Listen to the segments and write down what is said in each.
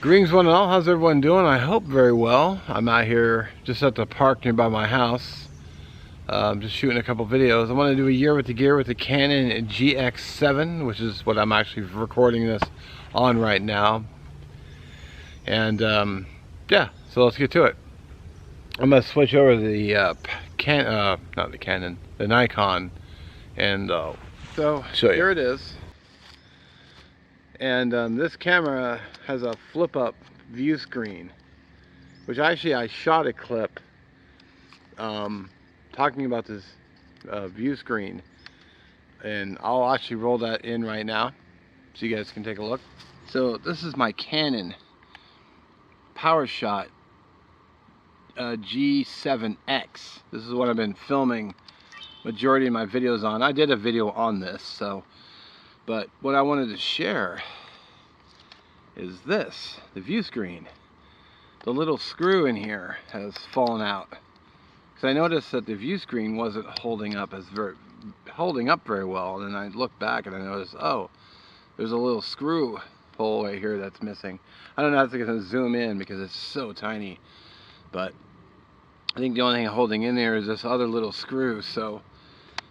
Greetings one and all, how's everyone doing? I hope very well. I'm out here just at the park nearby my house. Just shooting a couple videos. I want to do a year with the gear with the Canon G7X, which is what I'm actually recording this on right now. And yeah, so let's get to it. I'm going to switch over to the the Nikon, and so show you. Here it is. And this camera has a flip-up view screen, which actually I shot a clip talking about this view screen, and I'll actually roll that in right now so you guys can take a look. So this is my Canon PowerShot G7X. This is what I've been filming majority of my videos on. I did a video on this, but what I wanted to share is this, the view screen. The little screw in here has fallen out, because I noticed that the view screen wasn't holding up very well, and then I looked back and I noticed, oh, there's a little screw hole right here that's missing. I don't know if I'm going to zoom in because it's so tiny, but I think the only thing holding in there is this other little screw. So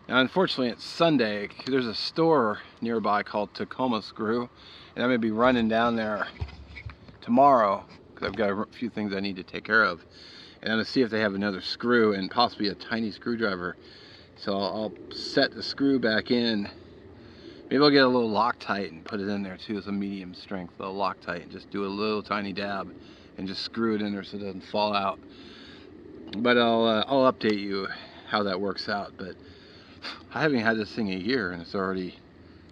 now, unfortunately, it's Sunday. There's a store nearby called Tacoma Screw, and I'm going to be running down there tomorrow because I've got a few things I need to take care of. And I'm going to see if they have another screw and possibly a tiny screwdriver. So I'll set the screw back in. Maybe I'll get a little Loctite and put it in there too. It's a medium strength Loctite, and just do a little tiny dab and just screw it in there so it doesn't fall out. But I'll update you how that works out. But I haven't had this thing a year, and it's already,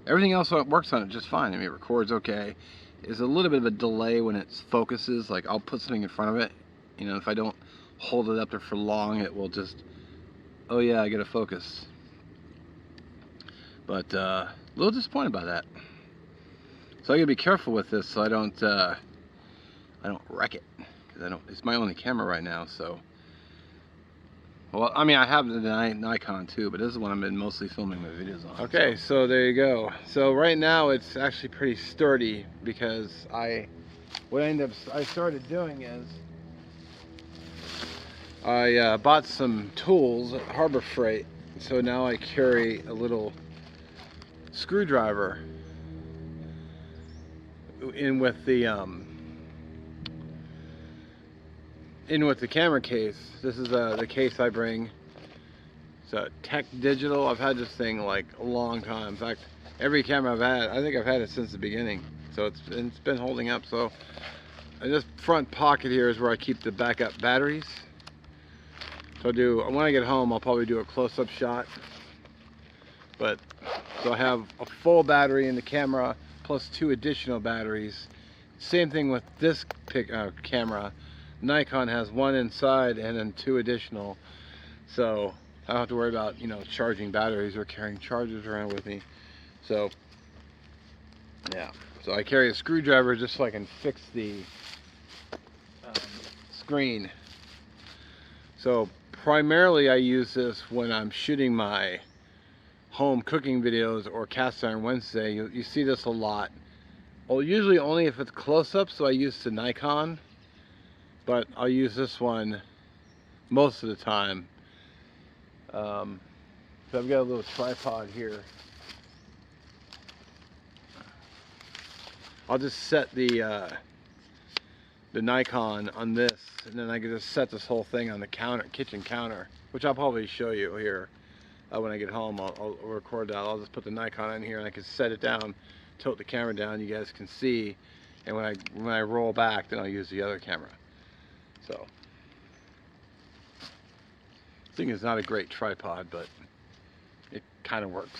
everything else works on it just fine. I mean, it records okay. There's a little bit of a delay when it focuses. Like, I'll put something in front of it, you know, if I don't hold it up there for long, it will just, oh yeah, I gotta focus. But a little disappointed by that. So I gotta be careful with this so I don't wreck it, because it's my only camera right now. So, well, I mean, I have the Nikon too, but this is one I've been mostly filming my videos on. Okay, so there you go. So right now it's actually pretty sturdy, because what I started doing is I bought some tools at Harbor Freight. So now I carry a little screwdriver in with the camera case. This is the case I bring. It's a Tech Digital. I've had this thing like a long time. In fact, every camera I've had, I think I've had it since the beginning. So it's been holding up. So this front pocket here is where I keep the backup batteries. So when I get home, I'll probably do a close-up shot. But so I have a full battery in the camera plus 2 additional batteries. Same thing with this camera. Nikon has 1 inside and then 2 additional, so I don't have to worry about, you know, charging batteries or carrying chargers around with me. So yeah, so I carry a screwdriver just so I can fix the screen. So primarily I use this when I'm shooting my home cooking videos or Cast Iron Wednesday. You see this a lot. Well, usually only if it's close-up, so I use the Nikon. But I'll use this one most of the time. So I've got a little tripod here. I'll just set the Nikon on this, and then I can just set this whole thing on the kitchen counter, which I'll probably show you here when I get home. I'll record that. I'll just put the Nikon in here, and I can set it down, tilt the camera down. You guys can see, and when I roll back, then I'll use the other camera. So, this thing is not a great tripod, but it kind of works.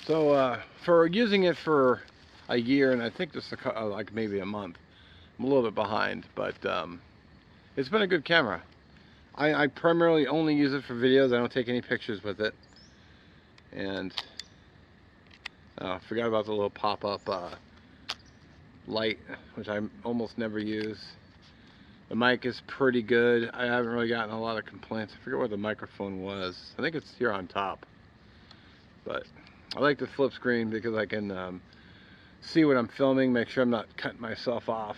So, for using it for a year, and I think just like maybe a month, I'm a little bit behind, but it's been a good camera. I primarily only use it for videos. I don't take any pictures with it. And I forgot about the little pop-up light, which I almost never use. The mic is pretty good. I haven't really gotten a lot of complaints. I forget what the microphone was. I think it's here on top. But I like the flip screen because I can see what I'm filming, make sure I'm not cutting myself off.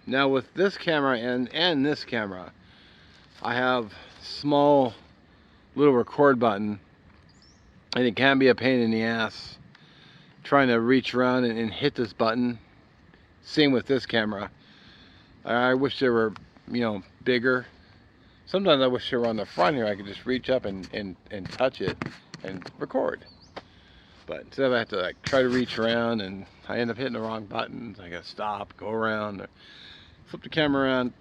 Now with this camera and this camera, I have small little record button, and it can be a pain in the ass trying to reach around and hit this button. Same with this camera. I wish they were, you know, bigger. Sometimes I wish they were on the front here. I could just reach up and touch it and record. But instead I have to like try to reach around, and I end up hitting the wrong buttons. I gotta stop, go around, flip the camera around,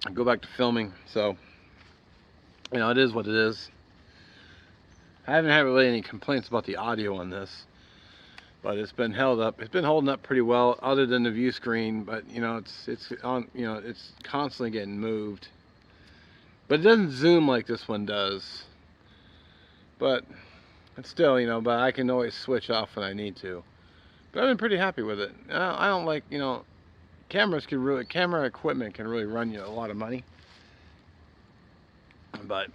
and go back to filming. So, you know, it is what it is. I haven't had really any complaints about the audio on this, but it's been held up. It's been holding up pretty well, other than the view screen. But you know, it's on. You know, it's constantly getting moved. But it doesn't zoom like this one does. But it's still, you know. But I can always switch off when I need to. But I've been pretty happy with it. I don't like, you know, camera equipment can really run you a lot of money. But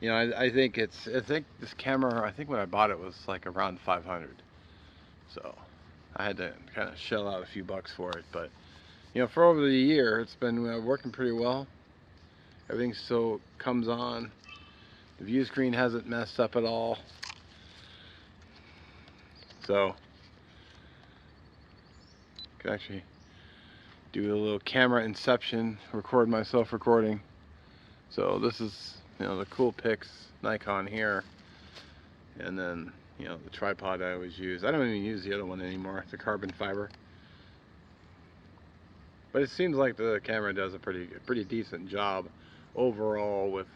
you know, I think this camera, I think when I bought it was like around 500. So I had to kind of shell out a few bucks for it. But you know, for over the year, it's been working pretty well. Everything still comes on. The view screen hasn't messed up at all. So I can actually do a little camera inception, record myself recording. So this is, you know, the cool pics Nikon here, and then, you know, the tripod I always use. I don't even use the other one anymore, the carbon fiber. But it seems like the camera does a pretty decent job overall with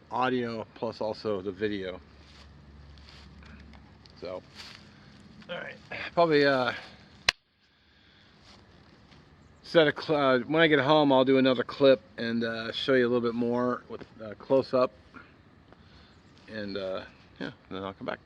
audio plus also the video. So, all right, probably when I get home, I'll do another clip and show you a little bit more with close up, and yeah, then I'll come back.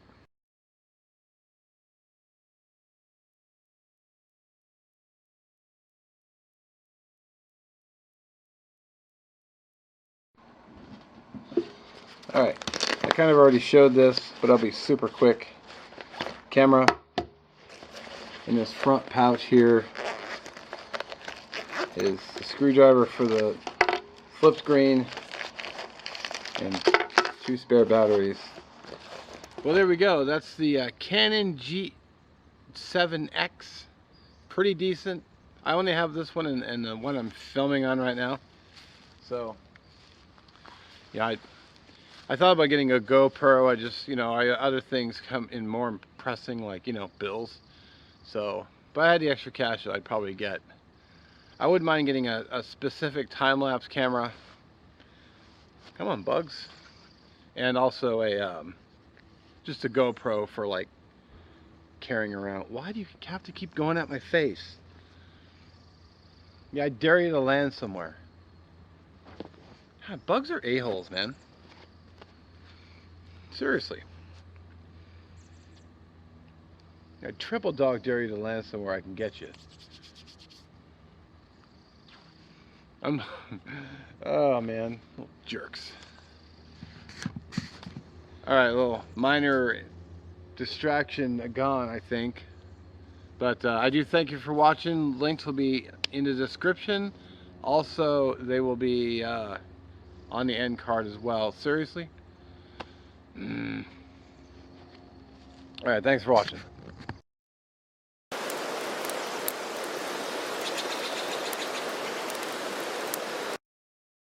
All right, I kind of already showed this, but I'll be super quick. Camera in this front pouch here is the screwdriver for the flip screen and 2 spare batteries. Well, there we go. That's the Canon G7X. Pretty decent. I only have this one and the one I'm filming on right now. So, yeah, I thought about getting a GoPro. I just, you know, other things come in more pressing, like, you know, bills. So, but I had the extra cash that I'd probably get. I wouldn't mind getting a specific time-lapse camera. Come on, bugs. And also just a GoPro for like carrying around. Why do you have to keep going at my face? Yeah, I dare you to land somewhere. God, bugs are a-holes, man. Seriously. I triple dog dare you to land somewhere I can get you. Oh man, little jerks. Alright, little minor distraction gone, I think. But I do thank you for watching. Links will be in the description. Also, they will be on the end card as well. Seriously? Alright, thanks for watching.